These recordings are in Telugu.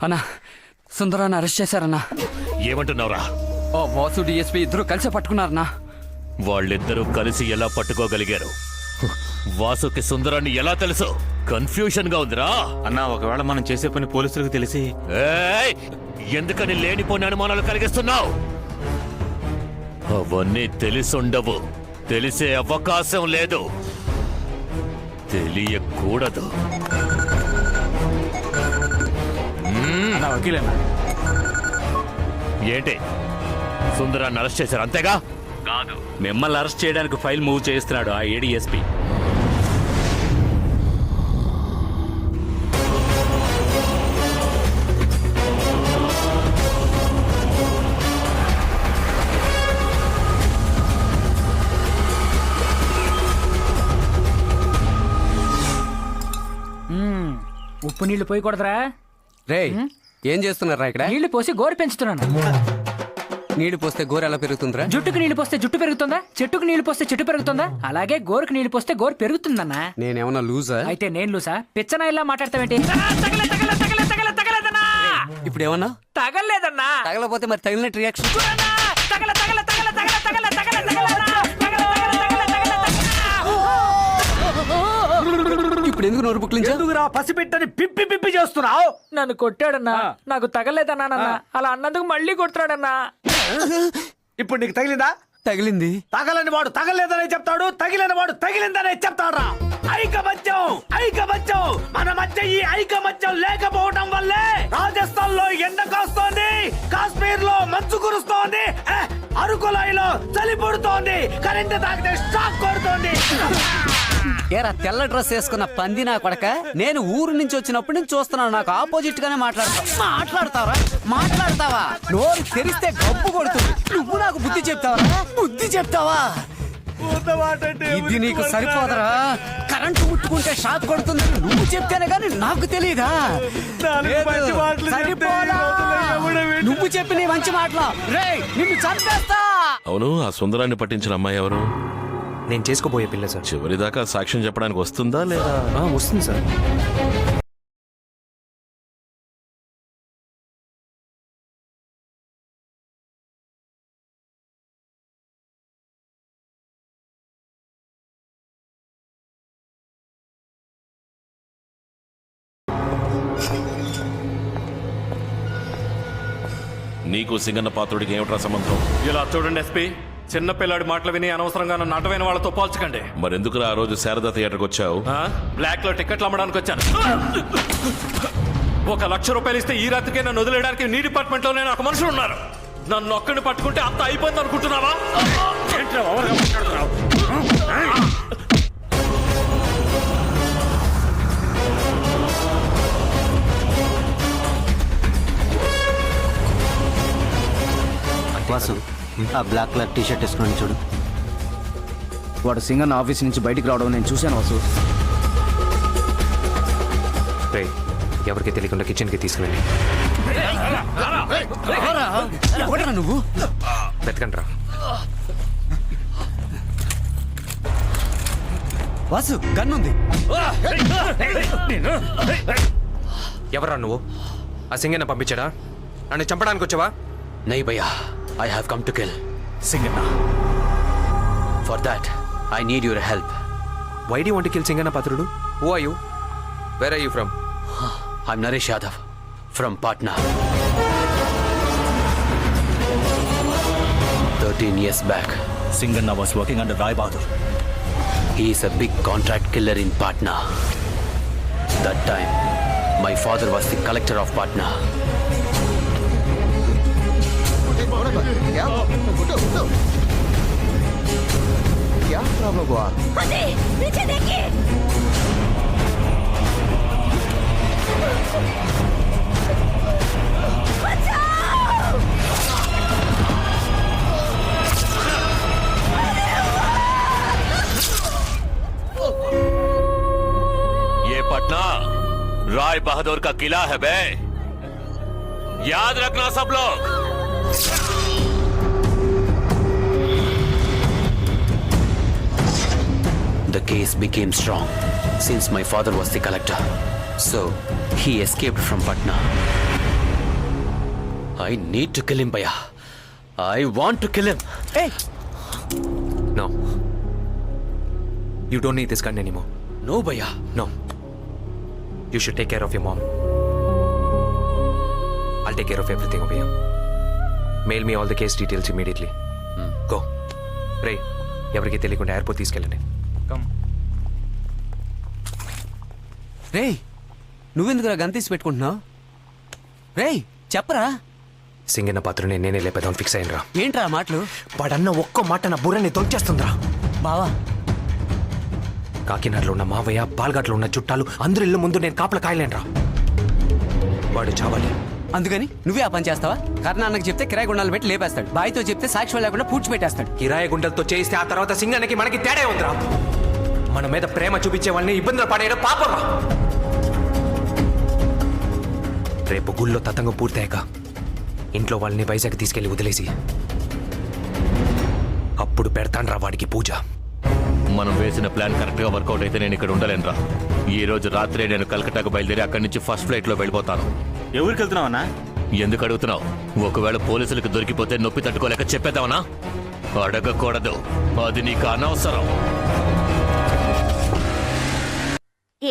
అన్నా సుందరాన్ని అరెస్ట్ చేశారన్నా. ఏమంటున్నావురా? వాసు డిఎస్పీ ఇద్దరు కలిసి పట్టుకున్నారన్నా. వాళ్ళిద్దరూ కలిసి ఎలా పట్టుకోగలిగారు? వాసుకి సుందరాన్ని ఎలా తెలుసు? కన్ఫ్యూషన్ గా ఉందిరా అన్నా. ఒకవేళ మనం చేసే పని పోలీసులకు తెలిసి ఎందుకని లేనిపోని అనుమానాలు కలిగిస్తున్నావు? అవన్నీ తెలిసుండవు, తెలిసే అవకాశం లేదు, తెలియకూడదు. ఏంటి సుందరాన్ని అరెస్ట్ చేశారు అంతేగా? కాదు, మిమ్మల్ని అరెస్ట్ చేయడానికి ఫైల్ మూవ్ చేస్తున్నాడు ఆ ఏడీఎస్పీ. ఉప్పు నీళ్లు పోయకూడదురా. రే ఏం చేస్తున్నారా ఇక్కడ? నీళ్లు పోసి గోరు పెంచుతున్నాను. నీళ్లు పోస్తే గోరు ఎలా పెరుగుతుందిరా? జుట్టుకు నీళ్లు పోస్తే జుట్టు పెరుగుతుందా? చెట్టుకు నీళ్లు పోస్తే చెట్టు పెరుగుతుందా? అలాగే గోరుకు నీళ్లు పోస్తే గోరు పెరుగుతుందన్నా. నేనేమన్నా లూజా? అయితే నేను లూసా? పిచ్చనా ఇలా మాట్లాడతావేంటి? ఇప్పుడు ఏమన్నా తగలేదన్నా. తగలపోతే మరి తగిలినట్టు రియాక్షన్. ఇప్పుడు ఎందుకు నోరు బుక్లించా? ఎందుకురా పసిపిట్టని పిప్పి పిప్పి చేస్తున్నావు? నన్ను కొట్టాడన్నా, నాకు తగలేదన్నా. అలా అన్నందుకు మళ్ళీ కొడుతున్నాడన్నా. ఇప్పుడు నీకు తగిలిందా? తగిలింది. తగలని వాడు తగలేదనే చెప్తాడు, తగిలిన వాడు తగిలిందనే చెప్తాడా? ఐకమత్యం, ఐకమత్యం. మన మధ్య ఈ ఐకమత్యం లేకపోవడం వల్లే రాజస్థాన్ లో ఎండ కాస్తోంది, కాశ్మీర్ లో మంచు కురుస్తోంది, అరకులోయలో చలి పుడుతోంది, కరెంట్ తాకితే షాక్ కొడుతోంది. ఏరా తెల్ల డ్రెస్ వేసుకున్న పంది నా కొడక, నేను ఊరు నుంచి వచ్చినప్పటి నుంచి చూస్తున్నాను, నాకు ఆపోజిట్ గానే మాట్లాడతావా? నోరు తెరిస్తే గబ్బు కొడుతుంది. నువ్వు నాకు బుద్ధి చెప్తావా? ఇది నీకు సరిపోదరా? కరెంటు ముట్టుకుంటే షాక్ కొడుతుంది నువ్వు చెప్తేనే గానీ నాకు తెలియదా? నువ్వు చెప్పి నీ మంచి మాటలు రేయ్ నిన్ను చంపేస్తా. అవును, ఆ సుందరాన్ని పట్టించిన అమ్మాయి ఎవరు? నేను చేసుకోబోయే పిల్ల సార్. చివరిదాకా సాక్ష్యం చెప్పడానికి వస్తుందా లేదా? వస్తుంది సార్. నీకు సింగన్న పాత్రుడికి ఏమిట్రా సంబంధం? ఇలా చూడండి ఎస్పీ, చిన్న పిల్లాడి మాటలు విని అనవసరంగా నన్ను అటవైన వాళ్ళతో పోల్చకండి. మరెందుకురా ఆ రోజు శారదా థియేటర్కి వచ్చావు? బ్లాక్ లో టికెట్లు అమ్మడానికి వచ్చాను. 1 లక్ష రూపాయలు ఇస్తే ఈ రాత్రికే నన్ను వదిలేయడానికి నీ డిపార్ట్మెంట్ లోనే నాకు మనుషులు ఉన్నారు. నన్ను ఒక్కడిని పట్టుకుంటే అంత అయిపోయింది అనుకుంటున్నావా? వాసు, ఆ బ్లాక్ కలర్ టీ షర్ట్ వేసుకుని చూడు. వాడు సింగన్న ఆఫీస్ నుంచి బయటికి రావడం నేను చూశాను వాసు. ఎవరికి తెలియకుండా కిచెన్ కి తీసుకురండి. నువ్వు వెతకండి రా. వాసు గన్నుంది. ఎవరా నువ్వు? ఆ సింగన్న పంపించాడా? నన్ను చంపడానికి వచ్చావా? నై భయ్యా, I have come to kill Singanna. For that, I need your help. Why do you want to kill Singanna Patrudu? Who are you? Where are you from? I'm Naresh Yadav from Patna. 13 years back, Singanna was working under Rai Bahadur. he is a big contract killer in Patna. That time, my father was the collector of Patna. क्या प्रॉब्लम हुआ? पीछे देखिए। ये पटना राय बहादुर का किला है बे, याद रखना सब लोग। The case became strong since my father was the collector. So, he escaped from Patna. I need to kill him భయ్యా. I want to kill him. Hey no you don't need this gun anymore. No భయ్యా. No. You should take care of your mom. I'll take care of everything over here. Mail me all the case details immediately. Go. Ray, ఎవరికి తెలియకుండా ఎయిర్పోర్ట్ తీసుకెళ్ళండి. రేయ్ నువ్వెందుకురా గన్ తీసి పెట్టుకుంటున్నావు? రేయ్ చెప్పరా. సింగన్న పాత్రని నేనే లేపేదాం ఫిక్స్ అయినరా. ఏంట్రా ఆ మాటలు? వాడన్న ఒక్క మాట నా బుర్రని తొలిచేస్తుందిరా. బావా కాకినాడలో ఉన్న మావయ్య, పాల్ఘాట్లో ఉన్న చుట్టాలు అందరి ఇల్లు ముందు నేను కాపలా కాయలేనరా. వాడు చావాలి. అందుకని నువ్వే ఆ పని చేస్తావా? కర్ణాన్నకి చెప్తే కిరాయి గుండాలు పెట్టి లేపేస్తాడు. బాయ్తో చెప్తే సాక్ష్యం లేకుండా పూడ్చిపెట్టేస్తాడు. కిరాయి గుండెలతో చేయిస్తే ఆ తర్వాత సింగన్నకి మనకి తేడా ఉందిరా. మన మీద ప్రేమ చూపించే వాళ్ళని ఇబ్బందులు పడేయడం పాపరా. రేపు గుళ్ళో తతంగం పూర్తయ్యాక ఇంట్లో వాళ్ళని వైజాగ్ తీసుకెళ్లి వదిలేసి అప్పుడు పెడతాన్రా వాడికి పూజ. మనం వేసిన ప్లాన్ కరెక్ట్ గా వర్కౌట్ అయితే నేను ఇక్కడ ఉండలేనురా. ఈ రోజు రాత్రే నేను కలకట్టాకు బయలుదేరి అక్కడి నుంచి ఫస్ట్ ఫ్లైట్ లో వెళ్ళిపోతాను. ఎవరికి వెళ్తున్నావన్నా? ఎందుకు అడుగుతున్నావు? ఒకవేళ పోలీసులకు దొరికిపోతే నొప్పి తట్టుకోలేక చెప్పేద్దామనా? అడగకూడదు, అది నీకు అనవసరం.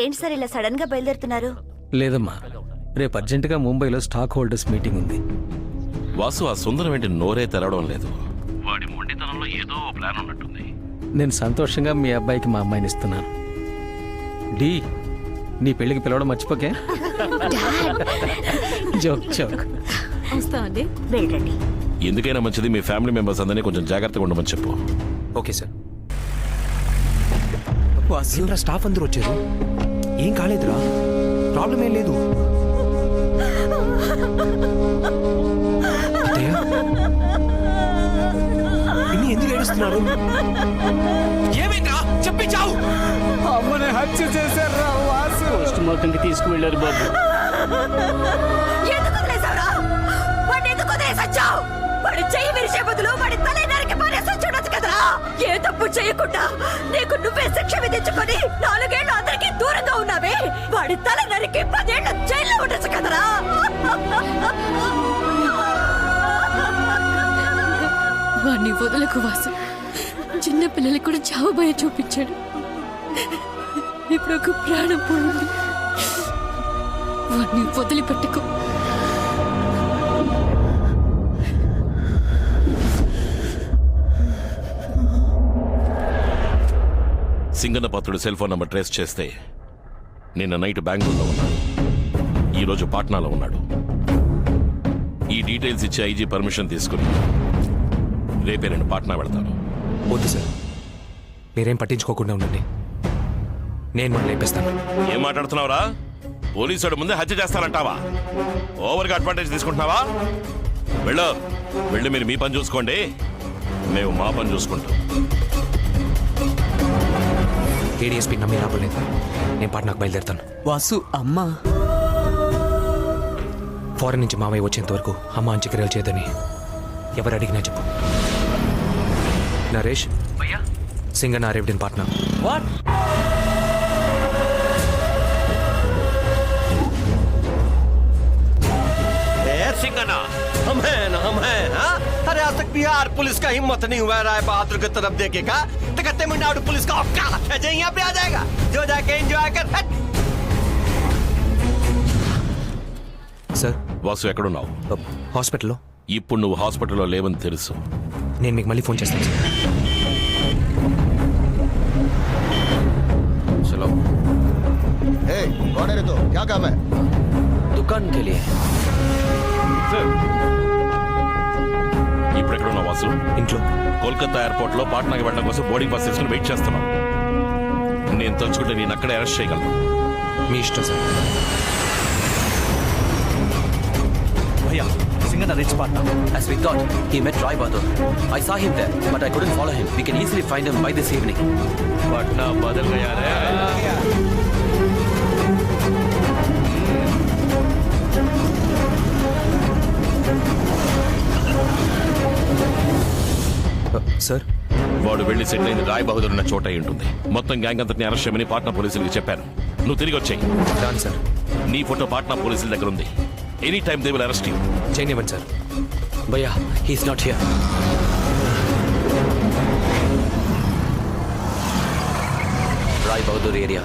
ఏంటి సార్ ఇలా సడన్ గా బయలుదేరుతున్నారు? లేదమ్మా, రేపు అర్జెంటుగా ముంబైలో స్టాక్ హోల్డర్స్ మీటింగ్ ఉంది. వాసు ఆ సుందరం ఏంటి నోరే తెరవడం లేదు? వాడి మొండితనంలో ఏదో ప్లాన్ ఉన్నట్టుంది. నేను సంతోషంగా మీ అబ్బాయికి మా అమ్మాయిని ఇస్తున్నాను. డి నీ పెళ్ళికి పిలవడం మర్చిపోకే. Joke joke. వస్తామండి, వెళ్ళండి. ఎందుకైనా మంచిది మీ ఫ్యామిలీ మెంబర్స్ అందరినీ కొంచెం జాగ్రత్తగా ఉండమని చెప్పు. Okay sir. ఏంట్రా స్టాఫ్ అందరూ వచ్చారు? ఏం కాలేదురా, ప్రాబ్లం ఏం లేదు. అత్తయ్య, ఇన్ని ఎందుకు ఏడుస్తున్నారు? ఏమైందా చెప్పించావు? అమ్మని హత్య చేశారా వాసు? పోస్ట్ మార్టం కి తీసుకువెళ్ళారు బాబు. ఎందుకు వదిలేసావురా? వాడిని ఎందుకు వదిలేసొచ్చావు? వాడి చెయ్యి విరిచే బదులు వాడి తల నరికి పారేసి చూడొచ్చు కదరా. ఏ తప్పు చేయకుండా నీకు నువ్వే శిక్ష విధించుకొని 4 ఏళ్ళు అందరికీ దూరంగా ఉన్నావే. వాడి తల నరికి 10 ఏళ్ళు జైల్లో ఉండొచ్చు కదరా. వాడిని వదలకు వాసు. చిన్న పిల్లలకు కూడా చావు భయం చూపించాడు. ఇప్పుడు ఒక ప్రాణం పోయింది. వాడిని వదిలిపెట్టుకో. సింగన్న పాత్రుడు సెల్ ఫోన్ నంబర్ ట్రేస్ చేస్తే నిన్న నైట్ బెంగళూరులో ఉన్నాడు, ఈరోజు పాట్నాలో ఉన్నాడు. ఈ డీటెయిల్స్ ఇచ్చి ఐజీ పర్మిషన్ తీసుకుని రేపే నేను పాట్నా వెళ్తాను. వద్దు సార్, మీరేం పట్టించుకోకుండా ఉండండి. నేను మనం లేపేస్తాను. ఏం మాట్లాడుతున్నావురా? పోలీసుడు ముందే హత్య చేస్తానంటావా? ఓవర్గా అడ్వాంటేజ్ తీసుకుంటున్నావా? వెళ్ళి మీరు మీ పని చూసుకోండి, మేము మా పని చూసుకుంటాం. ఏడీఎస్పీ నమ్మి లాభం లేదు. నేను పాట్నాకు బయలుదేరుతాను. వాసు అమ్మ ఫారెన్ నుంచి మామయ్య వచ్చేంత వరకు అమ్మ అంత్యక్రియలు చేయదని ఎవరు అడిగినా చెప్పు. Naresh, Singanna arrived in Patna. What? Singanna हम हैं हाँ? अरे आज तक बिहार पुलिस का हिम्मत नहीं हुआ राय बहादुर की तरफ देखे का तो कहते तमिलनाडु पुलिस का औकात है जो यहाँ पे आ जाएगा, जो जाके एंजॉय कर. సార్, వాసు ఎక్కడున్నావు? హాస్పిటల్లో. ఇప్పుడు నువ్వు హాస్పిటల్లో లేవని తెలుసు. నేను మీకు మళ్ళీ ఫోన్ చేస్తాను సార్. चलो. Hey, कौन है तो? क्या काम है? दुकान के लिए. ఇప్పుడు ఎక్కడున్నావు వాసు? ఇంట్లో. కోల్కతా ఎయిర్పోర్ట్ లో పాట్నాకి వెళ్ళడం కోసం బోర్డింగ్ పాస్ తీసుకుని వెయిట్ చేస్తున్నాం. నేను తలుచుకుంటే నేను అక్కడే అరెస్ట్ చేయగలను. మీ ఇష్టం సార్. भैया सिंगना rich Patna. As we thought, he met Rai Bahadur. I saw him there, but I couldn't follow him. We can easily find him by this evening. Patna బదల్ గయా రే. సార్, వాడు వెళ్లి సెటిల్ అయింది రాయ్ బహదూర్ ఉన్న చోట అయి ఉంటుంది. మొత్తం గ్యాంగ్ అంతటిని అరెస్ట్ చేయమని పాట్నా పోలీసులకి చెప్పాను. నువ్వు తిరిగి వచ్చాయి. రాను సార్. నీ ఫోటో పాట్నా పోలీసుల దగ్గర ఉంది. Any time they will arrest you. చేయనివ్వండి సార్. భయ్యా he's not here. Rai Bahadur area.